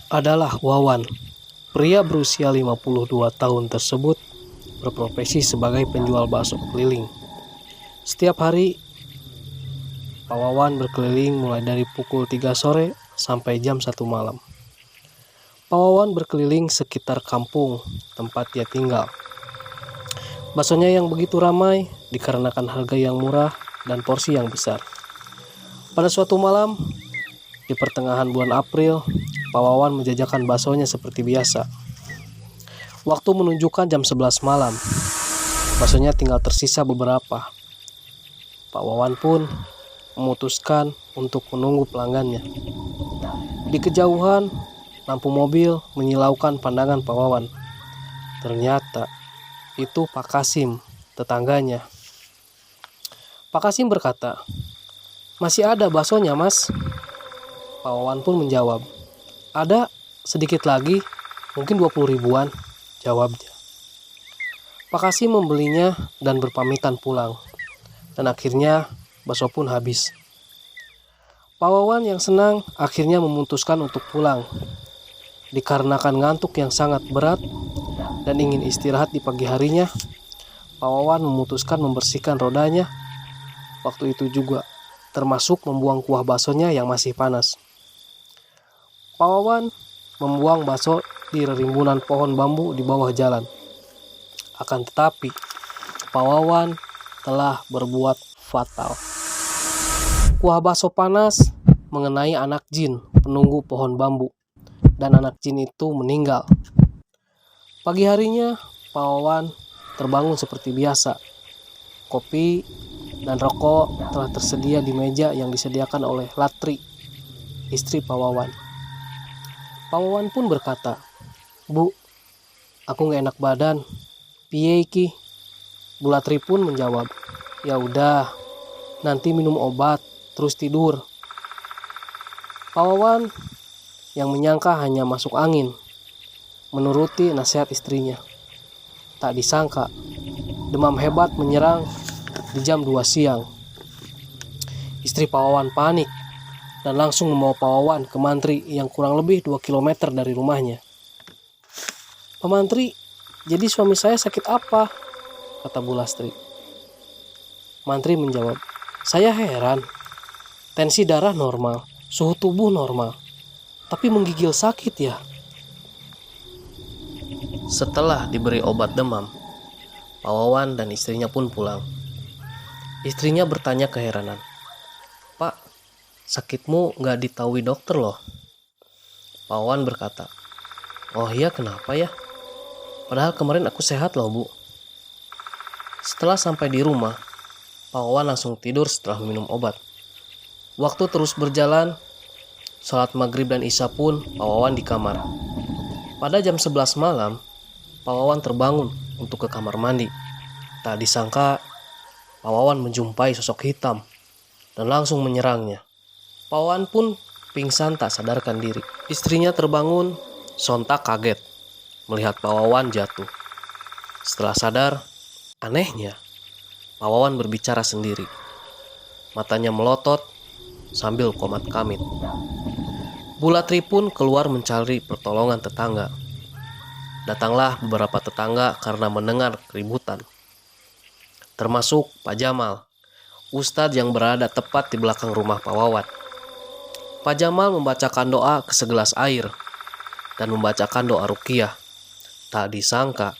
adalah Wawan. Pria berusia 52 tahun tersebut berprofesi sebagai penjual bakso keliling. Setiap hari, Pak Wawan berkeliling mulai dari pukul 3 sore sampai jam 1 malam. Pak Wawan berkeliling sekitar kampung tempat dia tinggal. Baksonya yang begitu ramai dikarenakan harga yang murah dan porsi yang besar. Pada suatu malam, di pertengahan bulan April, Pak Wawan menjajakan baksonya seperti biasa. Waktu menunjukkan jam 11 malam. Baksonya tinggal tersisa beberapa. Pak Wawan pun memutuskan untuk menunggu pelanggannya. Di kejauhan, lampu mobil menyilaukan pandangan Pak Wawan. Ternyata itu Pak Kasim, tetangganya. Pak Kasim berkata, "Masih ada baksonya, Mas?" Pak Wawan pun menjawab, "Ada, sedikit lagi, mungkin 20 ribuan, jawabnya. Pak Kasim membelinya dan berpamitan pulang. Dan akhirnya bakso pun habis. Pak Wawan yang senang akhirnya memutuskan untuk pulang. Dikarenakan ngantuk yang sangat berat dan ingin istirahat di pagi harinya, Pak Wawan memutuskan membersihkan rodanya waktu itu juga, termasuk membuang kuah baksonya yang masih panas. Pak Wawan membuang bakso di rimbunan pohon bambu di bawah jalan. Akan tetapi, Pak Wawan telah berbuat fatal. Kuah bakso panas mengenai anak jin penunggu pohon bambu, dan anak jin itu meninggal. Pagi harinya, Pak Wawan terbangun seperti biasa. Kopi dan rokok telah tersedia di meja yang disediakan oleh Latri, istri Pak Wawan. Pak Wawan pun berkata, "Bu, aku gak enak badan. Piye iki?" Bu Latri pun menjawab, "Ya udah, nanti minum obat, terus tidur." Pak Wawan yang menyangka hanya masuk angin, menuruti nasihat istrinya. Tak disangka, demam hebat menyerang di jam 2 siang. Istri Pak Wawan panik dan langsung membawa Pak Wawan ke mantri yang kurang lebih 2 km dari rumahnya. "Pak Mantri, jadi suami saya sakit apa?" kata Bu Lastri. Mantri menjawab, "Saya heran. Tensi darah normal, suhu tubuh normal, tapi menggigil sakit ya." Setelah diberi obat demam, Pak Wawan dan istrinya pun pulang. Istrinya bertanya keheranan, "Pak, sakitmu gak ditahui dokter loh." Pak Wawan berkata, "Oh iya, kenapa ya? Padahal kemarin aku sehat loh, Bu." Setelah sampai di rumah, Pak Wawan langsung tidur setelah minum obat. Waktu terus berjalan, sholat maghrib dan isya pun Pak Wawan di kamar. Pada jam 11 malam, Pak Wawan terbangun untuk ke kamar mandi. Tak disangka, Pak Wawan menjumpai sosok hitam dan langsung menyerangnya. Pak Wawan pun pingsan tak sadarkan diri. Istrinya terbangun, sontak kaget melihat Pak Wawan jatuh. Setelah sadar, anehnya, Pak Wawan berbicara sendiri. Matanya melotot sambil komat kamit. Bu Latri pun keluar mencari pertolongan tetangga. Datanglah beberapa tetangga karena mendengar keributan, termasuk Pak Jamal, Ustadz yang berada tepat di belakang rumah Pak Wawan. Pak Jamal membacakan doa ke segelas air dan membacakan doa ruqyah. Tak disangka,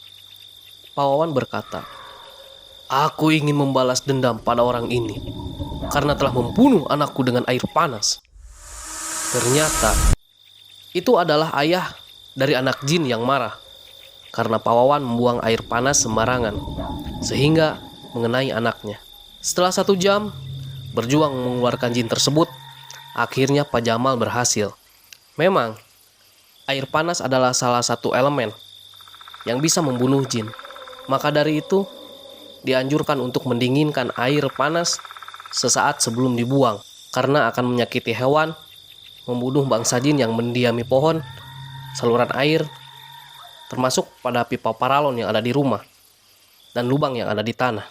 Pak Wawan berkata, "Aku ingin membalas dendam pada orang ini karena telah membunuh anakku dengan air panas." Ternyata itu adalah ayah dari anak jin yang marah karena Pak Wawan membuang air panas sembarangan sehingga mengenai anaknya. Setelah 1 jam berjuang mengeluarkan jin tersebut, akhirnya Pak Jamal berhasil. Memang air panas adalah salah satu elemen yang bisa membunuh jin. Maka dari itu dianjurkan untuk mendinginkan air panas sesaat sebelum dibuang, karena akan menyakiti hewan, membunuh bangsa jin yang mendiami pohon, saluran air, termasuk pada pipa paralon yang ada di rumah dan lubang yang ada di tanah.